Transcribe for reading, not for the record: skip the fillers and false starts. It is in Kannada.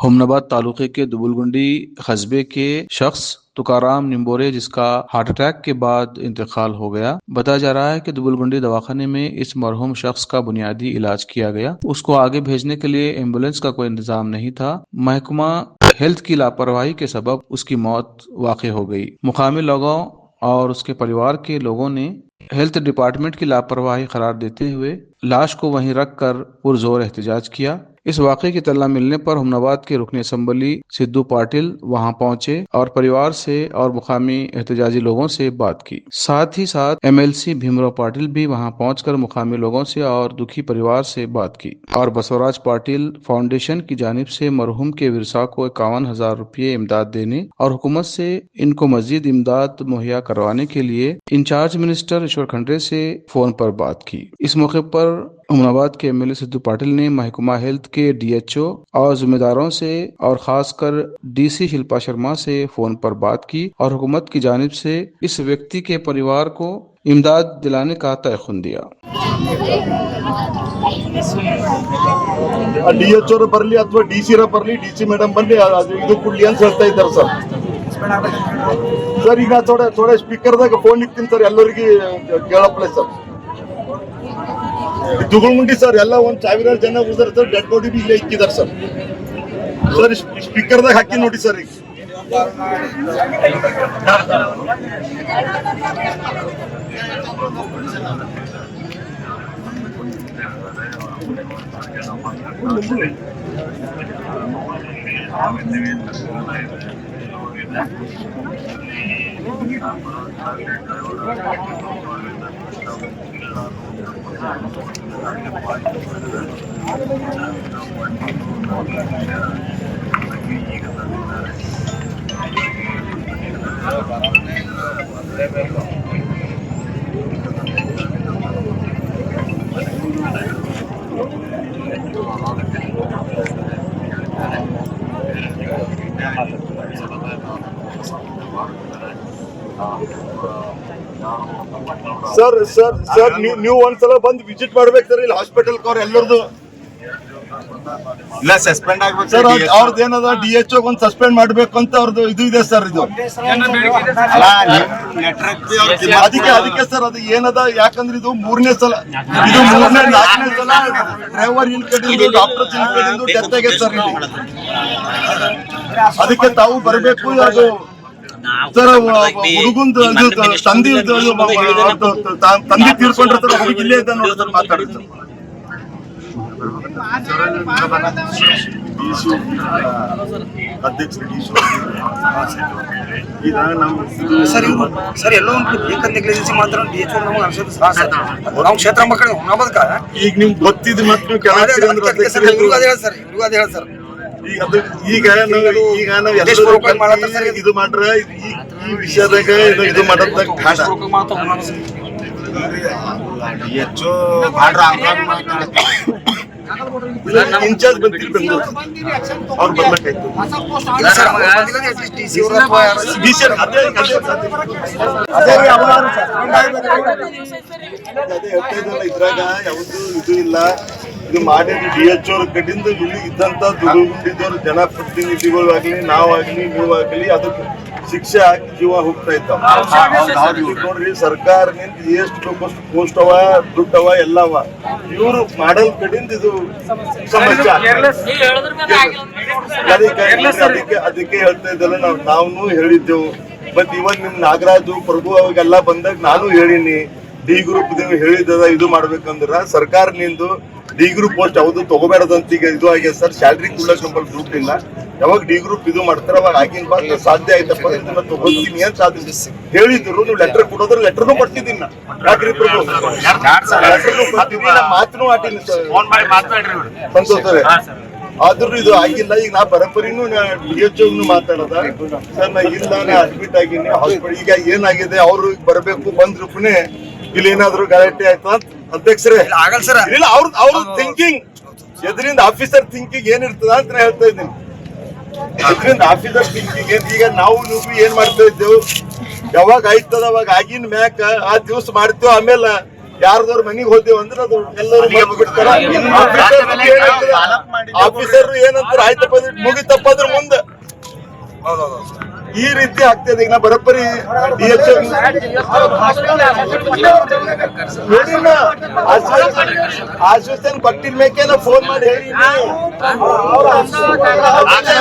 होमनाबाद तालुके के दुबुलगुंडी कस्बे के शख्स तुकाराम निम्बोरे जिसका हार्ट अटैक के बाद इंतकाल हो गया। बताया जा रहा है कि दुबुलगुंडी दवाखाने में इस मरहूम शख्स का बुनियादी इलाज किया गया। उसको आगे भेजने के लिए एम्बुलेंस का कोई इंतजाम नहीं था। महकमा हेल्थ की लापरवाही के सबब उसकी मौत वाक़ई हो गई। मुकामी लोगों और उसके परिवार के लोगों ने हेल्थ डिपार्टमेंट की लापरवाही करार देते हुए लाश को वहीं रखकर पुरजोर एहतजाज किया। इस वाक़े की तल्ला मिलने पर हुमनाबाद के रुकन असम्बली सिद्धू पाटिल वहां पहुंचे और परिवार से और मुकामी एहतजाजी लोगों से बात की। साथ ही साथ MLC भीमराव पाटिल भी वहां पहुंचकर मुकामी लोगों से और दुखी परिवार से बात की और बसवराज पाटिल फाउंडेशन की जानिब से मरहूम के विरसा को 51,000 रुपये इमदाद देने और हुकूमत से इनको मजीद इमदाद मुहैया करवाने के लिए इंचार्ज मिनिस्टर ईश्वर खंड्रे से फोन पर बात की। इस मौके पर हुमनाबाद के MLA सिद्धू पाटिल ने महकमा हेल्थ के DHO और जिम्मेदारों से और खासकर DC शिल्पा शर्मा से फोन पर बात की और हुकूमत की जानिब से इस व्यक्ति के परिवार को इमदाद दिलाने का तयखुन दिया। DHO बरली अथवा DC बरली DC ಮೇಡಮ್ ಬನ್ನಿ ಇದು ಕೊಡ್ಲಿ ಅಂತ ಹೇಳ್ತಾ ಇದ್ದಾರೆ ಸರ್. ಸರ್ ಈಗ ಥೋಡೆ ಸ್ಪೀಕರ್ದಾಗ ಫೋನ್ ಇಕ್ತೀನಿ ಸರ್, ಎಲ್ಲರಿಗೆ ಕೇಳಪ್ಲೆ ಸರ್. ದುಗುಳ್ಮುಂಡಿ ಸರ್ ಎಲ್ಲ ಒಂದ್ 1,000 ಜನ ಉಳಿದಾರೆ ಸರ್, ಡೆಡ್ ಬಾಡಿ ಬಿ ಇಲ್ಲೇ ಇಕ್ಕಿದಾರೆ ಸರ್. ಸರ್ ಸ್ಪೀಕರ್ದಾಗ ಹಾಕಿ ನೋಡಿ ಸರ್. ಈಗ ಸರ್ ಸರ್ ಸರ್ ನೀವು ಒಂದ್ಸಲ ಬಂದು ವಿಸಿಟ್ ಮಾಡ್ಬೇಕು ಸರ್. ಇಲ್ಲಿ ಹಾಸ್ಪಿಟಲ್ ಅವ್ರ ಎಲ್ಲರದು ಇಲ್ಲ ಸಸ್ಪೆಂಡ್ ಆಗ್ಬೇಕು ಸರ್. ಅವ್ರದ್ದು ಏನದ DHO ಒಂದು ಸಸ್ಪೆಂಡ್ ಮಾಡ್ಬೇಕು ಅಂತ ಅವ್ರದ್ದು ಇದು ಇದೆ ಸರ್. ಇದು ಅದಕ್ಕೆ ಸರ್ ಅದು ಏನದ, ಯಾಕಂದ್ರೆ ಇದು 3ನೇ ಸಲ, ಇದು 4ನೇ ಸಲ ಡ್ರೈವರ್ ಇಲ್ ಕಡೆಯಿಂದ ಡಾಕ್ಟರ್ ಇಲ್ ಕಡೆಯಿಂದ ಡೆತ್ ಆಗೈತೆ ಸರ್ ಇಲ್ಲಿ. ಅದಕ್ಕೆ ತಾವು ಬರಬೇಕು. ಅದು ಸರ್ ಹುಡುಗಂದು ತಂದೆ ತೀರ್ಕೊಂಡಿರ್ತಾರೆ, ಹುಡುಗ ಇಲ್ಲೇ ಇದ್ದ ನೋಡಿ ಸರ್, ಮಾತಾಡಿದ್ರು ಅಧ್ಯಕ್ಷರು ಈಗ ನಮ್ಮ ಸರ್ ಎಲ್ಲೋ ಒಂದು ಬೇಕಂತ ಮಾತ್ರ DHO ನಮಗೆ ಅನ್ಸುತ್ತೆ ನಾವು ಕ್ಷೇತ್ರ ಮಕ್ಕಳು ಹುಮನಾಬಾದ್ಕ ಈಗ ನಿಮ್ಗೆ ಗೊತ್ತಿದ್ದು ಮತ್ತೆ ನೀವು ಕೆಳಗೆ ಸರ್. ಈಗ ನಾವು ಇದು ಮಾಡ್ರ ಈ ವಿಷಯದಾಗ ಇದು ಮಾಡೋದಾಗ DHO ಮಾಡ್ರ ಇನ್ಚಾರ್ಜ್ ಬಂದಿಲ್ಲ ಬೆಂಗಳೂರು, ಅವ್ರು ಬರ್ಬೇಕಾಯ್ತು. ಇದ್ರಾಗ ಯಾವುದು ಇದು ಇಲ್ಲ. ಇದು ಮಾಡಿ DHO ಕಡೆಯಿಂದ ಇಲ್ಲಿ ಇದ್ದಂತ ದುಡಿದವರು ಜನಪ್ರತಿನಿಧಿಗಳಾಗ್ಲಿ ನಾವಾಗ್ಲಿ ನೀವಾಗ್ಲಿ ಅದಕ್ಕೆ ಶಿಕ್ಷೆ ಹಾಕಿ ಜೀವ ಹೋಗ್ತಾ ಇದ್ದಾವ. ನೋಡ್ರಿ ಸರ್ಕಾರದಿಂದ ಎಷ್ಟು ಬೇಕಷ್ಟು ಪೋಸ್ಟ್ ಅವ, ದುಡ್ಡು ಅವ, ಎಲ್ಲ ಅವ. ಇವರು ಮಾಡಲ್ ಕಡೆಯಿಂದ ಇದು ಸಮಸ್ಯೆ. ಅದಕ್ಕೆ ಹೇಳ್ತಾ ಇದ್ದಲ್ಲ, ನಾವು ಹೇಳಿದ್ದೆವು. ಬಟ್ ಇವತ್ತು ನಿಮ್ ನಾಗರಾಜು ಪ್ರಭು ಅವಾಗೆಲ್ಲ ಬಂದಾಗ ನಾನು ಹೇಳಿನಿ, D ಗ್ರೂಪ್ ಹೇಳಿದ ಇದು ಮಾಡ್ಬೇಕಂದ್ರ ಸರ್ಕಾರನಿಂದ D ಗ್ರೂಪ್ ಪೋಸ್ಟ್ ಯಾವುದು ತಗೋಬೇಡದಂತ ಈಗ ಇದು ಆಗಿದೆ ಸರ್. ಸ್ಯಾಲ್ರಿ ಕೊಡ್ಲಕ್ ನಮ್ಮಲ್ಲಿ ದುಡ್ಡು ಇಲ್ಲ. ಯಾವಾಗ D ಗ್ರೂಪ್ ಇದು ಮಾಡ್ತಾರ ಅವಾಗ ಆಗಿನ ಬಾದ್ ಸಾಧ್ಯ ಆಯ್ತಪ್ಪ ಇದನ್ನ ತಗೋತೀನಿ ಅಂತ ಸಾಧ್ಯ ಹೇಳಿದ್ರು. ನೀವು ಲೆಟರ್ ಕೊಡೋದ್ರ ಲೆಟರ್ನು ಕೊಡ್ತಿದ್ದೀನಿ ನಾ. ಯಾಕ್ರಿ ಪ್ರಭು ಮಾತನು ಆಟಿನಿ ಸಂತೋಷ. ಆದ್ರೂ ಇದು ಆಗಿಲ್ಲ. ಈಗ ನಾ ಬರಪರಿನೂ DHO ಮಾತಾಡದ ಸರ್, ನಾ ಇಲ್ಲ, ನಾ ಅಡ್ಮಿಟ್ ಆಗಿನಿ ಹಾಸ್ಪಿಟಲ್. ಈಗ ಏನಾಗಿದೆ, ಅವ್ರು ಬರ್ಬೇಕು, ಬಂದ್ರುಪುನೆ ಇಲ್ಲಿ ಏನಾದ್ರು ಗಲಾಟೆ ಆಯ್ತು ಅಂತ ಅಧ್ಯಕ್ಷರೇ ಆಗಲ್ಲ ಸರ್. ಇಲ್ಲ ಅವ್ರ ಥಿಂಕಿಂಗ್ ಎದ್ರಿಂದ ಆಫೀಸರ್ ಥಿಂಕಿಂಗ್ ಏನಿರ್ತದ ಅಂತ ನಾ ಹೇಳ್ತಾ ಇದ್ದೀನಿ. ಎದ್ರಿಂದ ಆಫೀಸರ್ ಥಿಂಕಿಂಗ್ ಈಗ ನಾವು ನೀವು ಏನ್ ಮಾಡ್ತಾ ಇದ್ದೇವು, ಯಾವಾಗ ಆಯ್ತದ ಅವಾಗ ಆಗಿನ ಮ್ಯಾಕ ಆ ದಿವಸ ಮಾಡ್ತೇವೆ. ಆಮೇಲೆ ಯಾರ್ದವ್ರ ಮನೆಗೆ ಹೋದೇವ್ ಅಂದ್ರೆ ಅದು ಎಲ್ಲರೂ ಬಿಡ್ತಾರ. ಆಫೀಸರ್ ಏನಂತಾರೆ ಆಯ್ತಪ್ಪ ಮುಗಿತಪ್ಪ ಅದ್ರ ಮುಂದೆ ಈ ರೀತಿ ಆಗ್ತದೆ. ಈಗ ನಾ ಬರೋಬ್ಬರಿ DHO ಆಶ್ವಾಸನೆ ಕೊಟ್ಟಿದ ಮೇಕೆ ಫೋನ್ ಮಾಡಿ ಹೇಳಿ